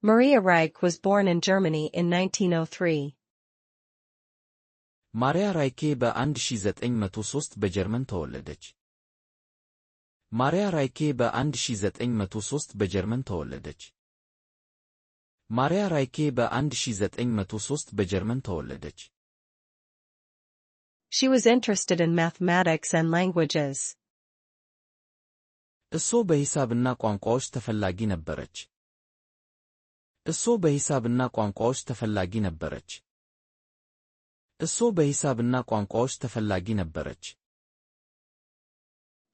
Maria Reich was born in Germany in 1903. ማሪያ ራይኬ በ1903 በጀርመን ተወለደች። ማሪያ ራይኬ በ1903 በጀርመን ተወለደች። ማሪያ ራይኬ በ1903 በጀርመን ተወለደች። She was interested in mathematics and languages. እሷ በሂሳብና ቋንቋዎች ተፈላጊ ነበረች። እሷ በሂሳብና ቋንቋዎች ተፈላጊ ነበረች። እሷ በሂሳብና ቋንቋዎች ተፈላጊ ነበረች።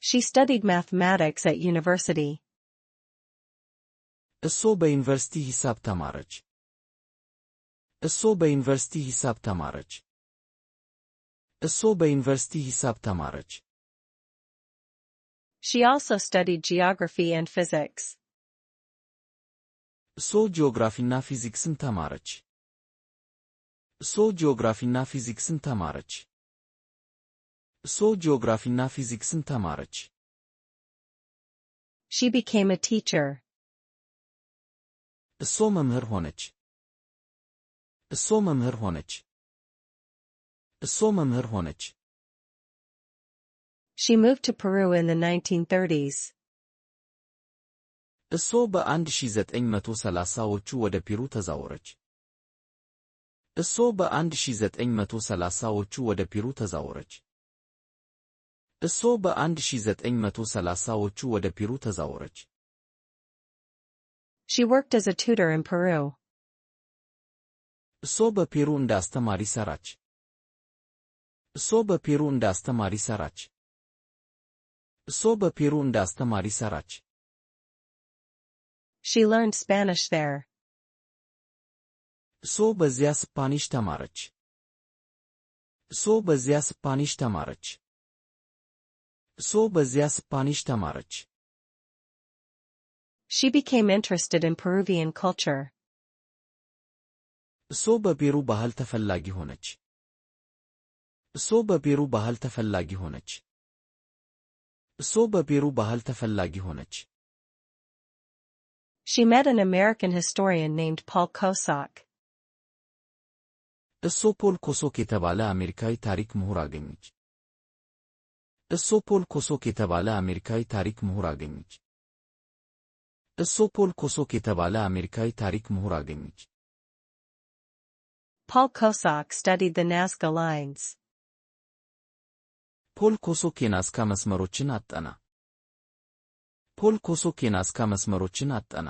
She studied mathematics at university. እሷ በዩኒቨርሲቲ ሂሳብ ተማረች። እሷ በዩኒቨርሲቲ ሂሳብ ተማረች። እሷ በዩኒቨርሲቲ ሂሳብ ተማረች። She also studied geography and physics. እሷ ጂኦግራፊና ፊዚክስን ተማረች። እሷ ጂኦግራፊና ፊዚክስን ተማረች። እሷ ጂኦግራፊና ፊዚክስን ተማረች። She became a teacher. እሷ መምህር ሆነች። እሷ መምህር ሆነች። እሷ መምህር ሆነች። She moved to Peru in the 1930s. እሷ በ1930ዎቹ ወደ ፔሩ ተዛወረች። እሷ በ1930ዎቹ ወደ ፔሩ ተዛወረች። እሷ በ1930ዎቹ ወደ ፔሩ ተዛወረች። She worked as a tutor in Peru. እሷ በፔሩ እንደ አስተማሪ ሰራች። እሷ በፔሩ እንደ አስተማሪ ሰራች። እሷ በፔሩ እንደ አስተማሪ ሰራች። She learned Spanish there. እሷ በዚያ ስፓኒሽ ተማረች። እሷ በዚያ ስፓኒሽ ተማረች። እሷ በዚያ ስፓኒሽ ተማረች። She became interested in Peruvian culture. እሷ በፔሩ ባህል ተፈላጊ ሆነች። እሷ በፔሩ ባህል ተፈላጊ ሆነች። እሷ በፔሩ ባህል ተፈላጊ ሆነች። She met an American historian named Paul Kosok. እሷ ፖል ኮሶክ የተባለ አሜሪካዊ ታሪክ ምሁር አገኘች። እሷ ፖል ኮሶክ የተባለ አሜሪካዊ ታሪክ ምሁር አገኘች። እሷ ፖል ኮሶክ የተባለ አሜሪካዊ ታሪክ ምሁር አገኘች። Paul Kosok studied the Nazca lines. ፖል ኮሶክ የናዝካ መስመሮችን አጠና። ፖል ኮሶክ የናዝካ መስመሮችን አጠና።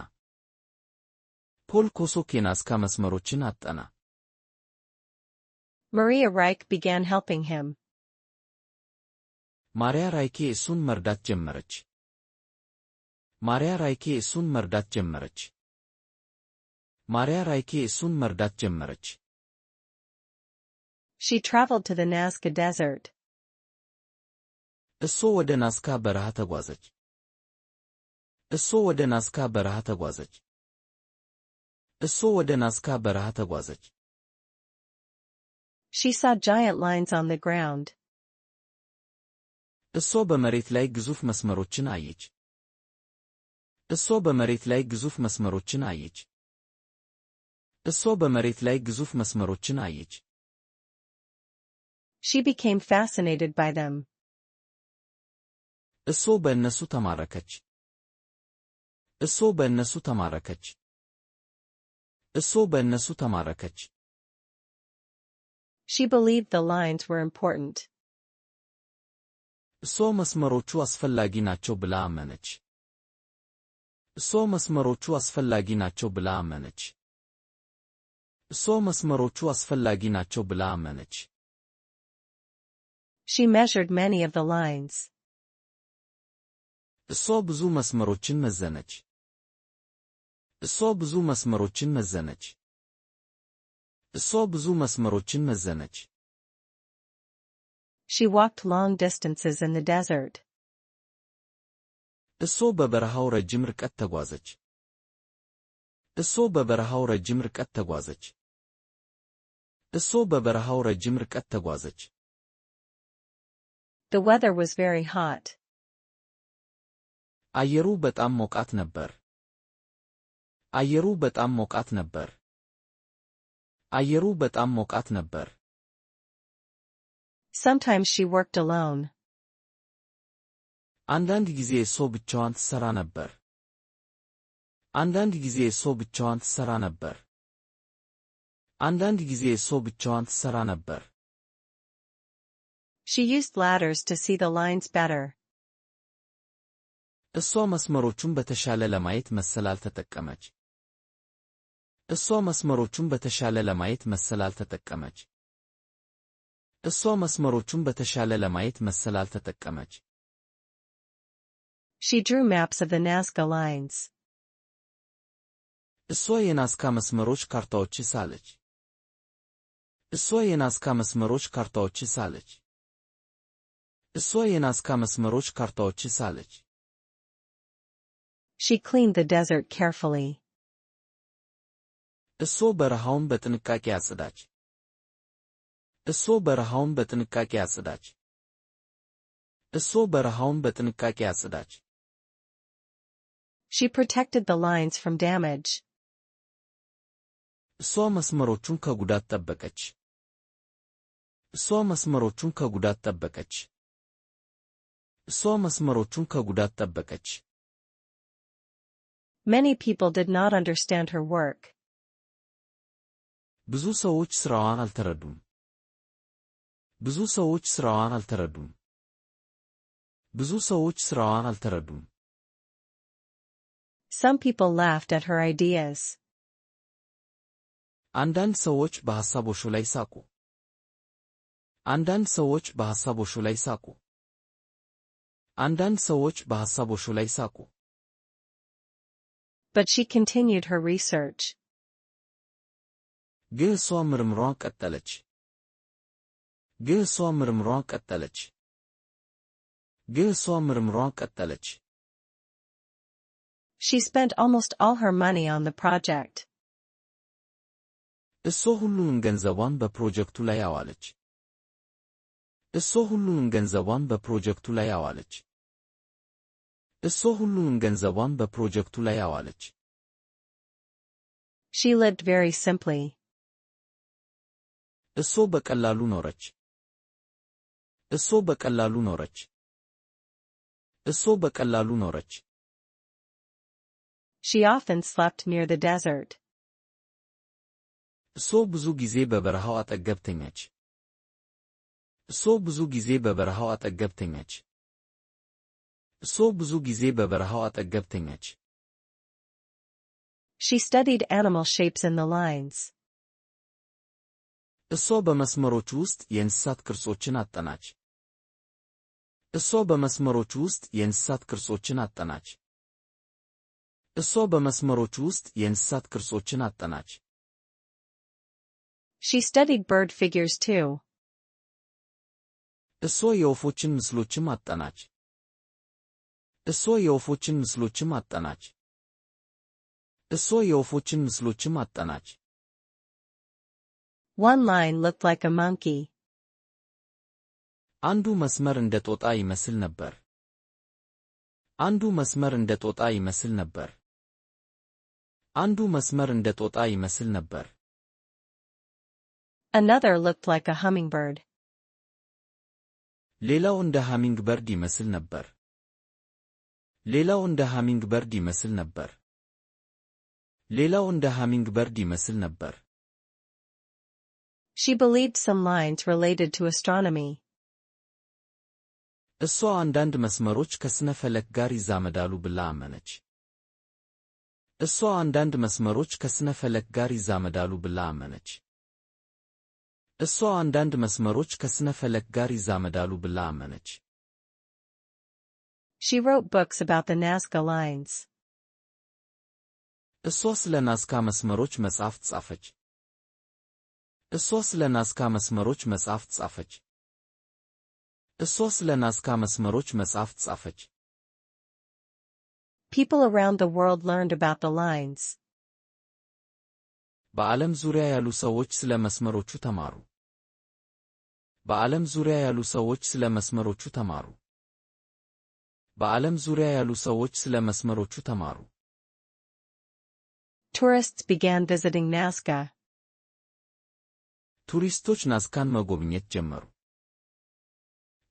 ፖል ኮሶክ የናዝካ መስመሮችን አጠና። Maria Reich began helping him. ማሪያ ራይኬ እሱን መርዳት ጀመረች። ማሪያ ራይኬ እሱን መርዳት ጀመረች። ማሪያ ራይኬ እሱን መርዳት ጀመረች። She traveled to the Nazca Desert. እሷ ወደ ናዝካ በረሃ ተጓዘች። እሷ ወደ ናዝካ በረሃ ተጓዘች። እሷ ወደ ናዝካ በረሃ ተጓዘች። She saw giant lines on the ground. እሷ በመሬት ላይ ግዙፍ መስመሮችን አየች። እሷ በመሬት ላይ ግዙፍ መስመሮችን አየች። እሷ በመሬት ላይ ግዙፍ መስመሮችን አየች። She became fascinated by them. እሷ በእነሱ ተማረከች። እሷ በእነሱ ተማረከች። እሷ በእነሱ ተማረከች። She believed the lines were important. እሷ መስመሮቹ አስፈላጊ ናቸው ብላ አመነች። እሷ መስመሮቹ አስፈላጊ ናቸው ብላ አመነች። እሷ መስመሮቹ አስፈላጊ ናቸው ብላ አመነች። She measured many of the lines. እሷ ብዙ መስመሮችን መዘነች። እሷ ብዙ መስመሮችን መዘነች። እሷ ብዙ መስመሮችን መዘነች። She walked long distances in the desert. እሷ በበረሃው ረጅም ርቀት ተጓዘች። እሷ በበረሃው ረጅም ርቀት ተጓዘች። እሷ በበረሃው ረጅም ርቀት ተጓዘች። The weather was very hot. አየሩ በጣም ሞቃት ነበር። አየሩ በጣም ሞቃት ነበር። አየሩ በጣም ሞቃት ነበር። Sometimes she worked alone. አንዳንድ ጊዜ እሷ ብቻዋን ትሰራ ነበር። አንዳንድ ጊዜ እሷ ብቻዋን ትሰራ ነበር። አንዳንድ ጊዜ እሷ ብቻዋን ትሰራ ነበር። She used ladders to see the lines better. እሷ መስመሮቹን በተሻለ ለማየት መሰላል ተጠቀመች። እሷ መስመሮቹን በተሻለ ለማየት መሰላል ተጠቀመች። እሷ መስመሮቹን በተሻለ ለማየት መሰላል ተጠቀመች። She drew maps of the Nazca lines. እሷ የናዝካ መስመሮች ካርታዎች ሳለች። እሷ የናዝካ መስመሮች ካርታዎች ሳለች። እሷ የናዝካ መስመሮች ካርታዎች ሳለች። She cleaned the desert carefully. እሷ በረሃውን በጥንቃቄ አጸዳች። እሷ በረሃውን በጥንቃቄ አጸዳች። እሷ በረሃውን በጥንቃቄ አጸዳች። She protected the lines from damage. እሷ መስመሮቹን ከጉዳት ጠበቀች። እሷ መስመሮቹን ከጉዳት ጠበቀች። እሷ መስመሮቹን ከጉዳት ጠበቀች። Many people did not understand her work. ብዙ ሰዎች ስራዋን አልተረዱም። ብዙ ሰዎች ስራዋን አልተረዱም። ብዙ ሰዎች ስራዋን አልተረዱም። Some people laughed at her ideas. አንዳንድ ሰዎች በሐሳቦቹ ላይ ሳቁ። አንዳንድ ሰዎች በሐሳቦቹ ላይ ሳቁ። አንዳንድ ሰዎች በሐሳቦቹ ላይ ሳቁ። But she continued her research. ግን እሷ ምርምሯን ቀጠለች። ግን እሷ ምርምሯን ቀጠለች። ግን እሷ ምርምሯን ቀጠለች። She spent almost all her money on the project. እሷ ሁሉንም ገንዘቧን በፕሮጀክቱ ላይ አዋለች። እሷ ሁሉንም ገንዘቧን በፕሮጀክቱ ላይ አዋለች። እሷ ሁሉንም ገንዘቧን በፕሮጀክቱ ላይ አዋለች። She lived very simply. እሷ በቀላሉ ኖረች። እሷ በቀላሉ ኖረች። እሷ በቀላሉ ኖረች። She often slept near the desert. እሷ ብዙ ጊዜ በበረሃው አጠገብ ተኛች። እሷ ብዙ ጊዜ በበረሃው አጠገብ ተኛች። እሷ ብዙ ጊዜ በበረሃው አጠገብ ተኛች። She studied animal shapes in the lines. እሷ በመስመሮቹ ውስጥ የእንስሳት ቅርጾችን አጠናች። እሷ በመስመሮቹ ውስጥ የእንስሳት ቅርጾችን አጠናች። እሷ በመስመሮቹ ውስጥ የእንስሳት ቅርጾችን አጠናች። She studied bird figures too. እሷ የወፎችን ምስሎችም አጠናች። እሷ የወፎችን ምስሎችም አጠናች። እሷ የወፎችን ምስሎችም አጠናች። One line looked like a monkey. አንዱ መስመር እንደ ጦጣ ይመስል ነበር። አንዱ መስመር እንደ ጦጣ ይመስል ነበር። አንዱ መስመር እንደ ጦጣ ይመስል ነበር። Another looked like a hummingbird. ሌላው እንደ ሃሚንግበርድ ይመስል ነበር። ሌላው እንደ ሃሚንግበርድ ይመስል ነበር። ሌላው እንደ ሃሚንግበርድ ይመስል ነበር። She believed some lines related to astronomy. እሷ አንዳንድ መስመሮች ከስነ ፈለክ ጋር ይዛመዳሉ ብላ አመነች። እሷ አንዳንድ መስመሮች ከስነ ፈለክ ጋር ይዛመዳሉ ብላ አመነች። እሷ አንዳንድ መስመሮች ከስነ ፈለክ ጋር ይዛመዳሉ ብላ አመነች። She wrote books about the Nazca lines. እሷ ስለ ናዝካ መስመሮች መጽሐፍ ጻፈች። እሷ ስለ ናዝካ መስመሮች መጽሐፍ ጻፈች። እሷ ስለ ናዝካ መስመሮች መጽሐፍ ጻፈች። People around the world learned about the lines. በዓለም ዙሪያ ያሉ ሰዎች ስለ መስመሮቹ ተማሩ። በዓለም ዙሪያ ያሉ ሰዎች ስለ መስመሮቹ ተማሩ። በዓለም ዙሪያ ያሉ ሰዎች ስለ መስመሮቹ ተማሩ። Tourists began visiting Nazca. ቱሪስቶች ናዝካን መጎብኘት ጀመሩ።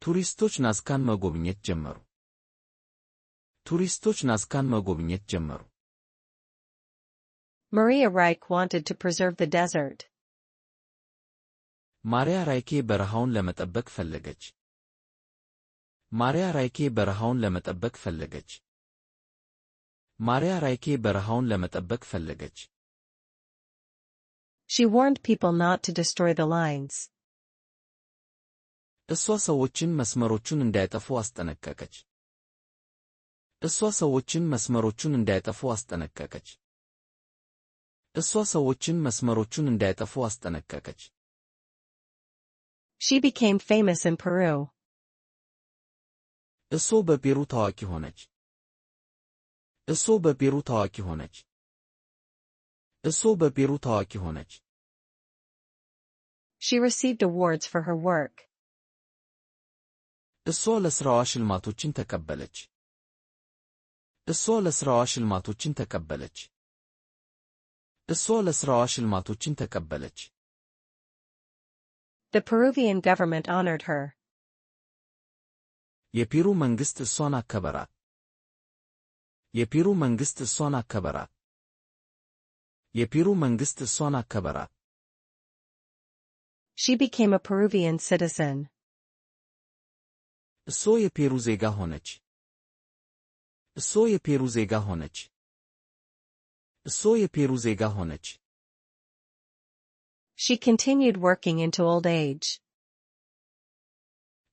ቱሪስቶች ናዝካን መጎብኘት ጀመሩ። ቱሪስቶች ናዝካን መጎብኘት ጀመሩ። Maria Reich wanted to preserve the desert. ማሪያ ራይኬ በረሃውን ለመጠበቅ ፈለገች። ማሪያ ራይኬ በረሃውን ለመጠበቅ ፈለገች። ማሪያ ራይኬ በረሃውን ለመጠበቅ ፈለገች። She warned people not to destroy the lines. እሷ ሰዎችን መስመሮቹን እንዳያጠፉ አስጠነቀቀች። እሷ ሰዎችን መስመሮቹን እንዳያጠፉ አስጠነቀቀች። እሷ ሰዎችን መስመሮቹን እንዳያጠፉ አስጠነቀቀች። She became famous in Peru. እሷ በፔሩ ታዋቂ ሆነች። እሷ በፔሩ ታዋቂ ሆነች። እሷ በፔሩ ታዋቂ ሆነች። She received awards for her work. እሷ ለሥራዋ ሽልማቶችን ተቀበለች። እሷ ለሥራዋ ሽልማቶችን ተቀበለች። እሷ ለሥራዋ ሽልማቶችን ተቀበለች። The Peruvian government honored her. የፔሩ መንግሥት እሷን አከበራት። የፔሩ መንግሥት እሷን አከበራት። የፔሩ መንግሥት እሷን አከበራት። She became a Peruvian citizen. እሷ የፔሩ ዜጋ ሆነች። እሷ የፔሩ ዜጋ ሆነች። እሷ የፔሩ ዜጋ ሆነች። She continued working into old age.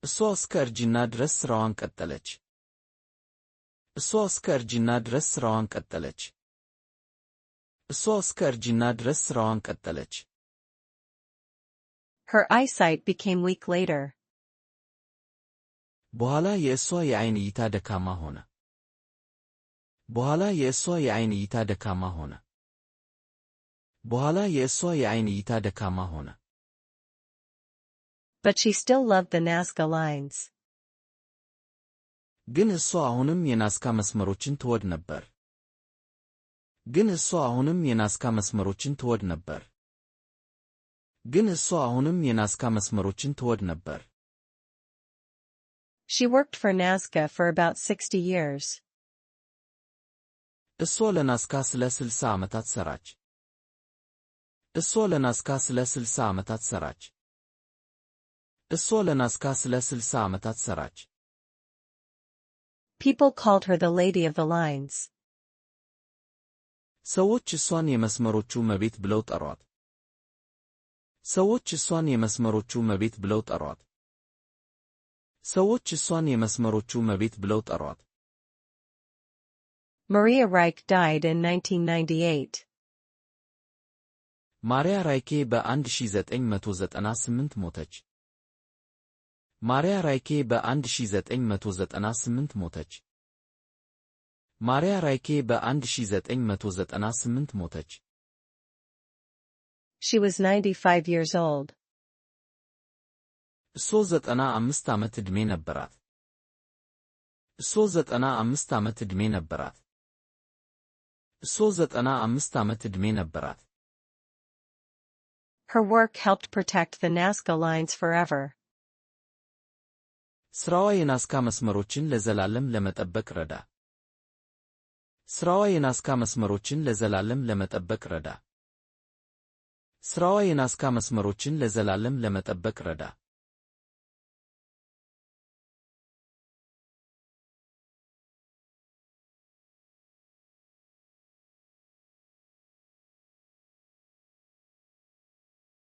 እሷ እስከ እርጅና ድረስ ሥራዋን ቀጠለች። እሷ እስከ እርጅና ድረስ ሥራዋን ቀጠለች። እሷ እስከ እርጅና ድረስ ሥራዋን ቀጠለች። Her eyesight became weak later. በኋላ የእሷ የዓይን እይታ ደካማ ሆነ። በኋላ የእሷ የዓይን እይታ ደካማ ሆነ። በኋላ የእሷ የዓይን እይታ ደካማ ሆነ። But she still loved the Nazca lines. ግን እሷ አሁንም የናዝካ መስመሮችን ትወድ ነበር። ግን እሷ አሁንም የናዝካ መስመሮችን ትወድ ነበር። ግን እሷ አሁንም የናዝካ መስመሮችን ትወድ ነበር። She worked for Nazca for about 60 years. እሷ ለናዝካ ስለ 60 ዓመታት ሰራች። እሷ ለናዝካ ስለ 60 ዓመታት ሰራች። እሷ ለናዝካ ስለ 60 ዓመታት ሰራች። People called her the Lady of the Lines. ሰዎች እሷን የመስመሮቹ እመቤት ብለው ጠሯት። ሰዎች እሷን የመስመሮቹ እመቤት ብለው ጠሯት። ሰዎች እሷን የመስመሮቹ እመቤት ብለው ጠሯት። Maria Reich died in 1998. ማሪያ ራይኬ በ1998 ሞተች። ማሪያ ራይኬ በ1998 ሞተች። ማሪያ ራይኬ በ1998 ሞተች። She was 95 years old. እሷ 95 ዓመት ዕድሜ ነበራት። እሷ 95 ዓመት ዕድሜ ነበራት። እሷ 95 ዓመት ዕድሜ ነበራት። Her work helped protect the Nazca lines forever. ስራዋ የናዝካ መስመሮችን ለዘላለም ለመጠበቅ ረዳ። ስራዋ የናዝካ መስመሮችን ለዘላለም ለመጠበቅ ረዳ። ስራዋ የናዝካ መስመሮችን ለዘላለም ለመጠበቅ ረዳ።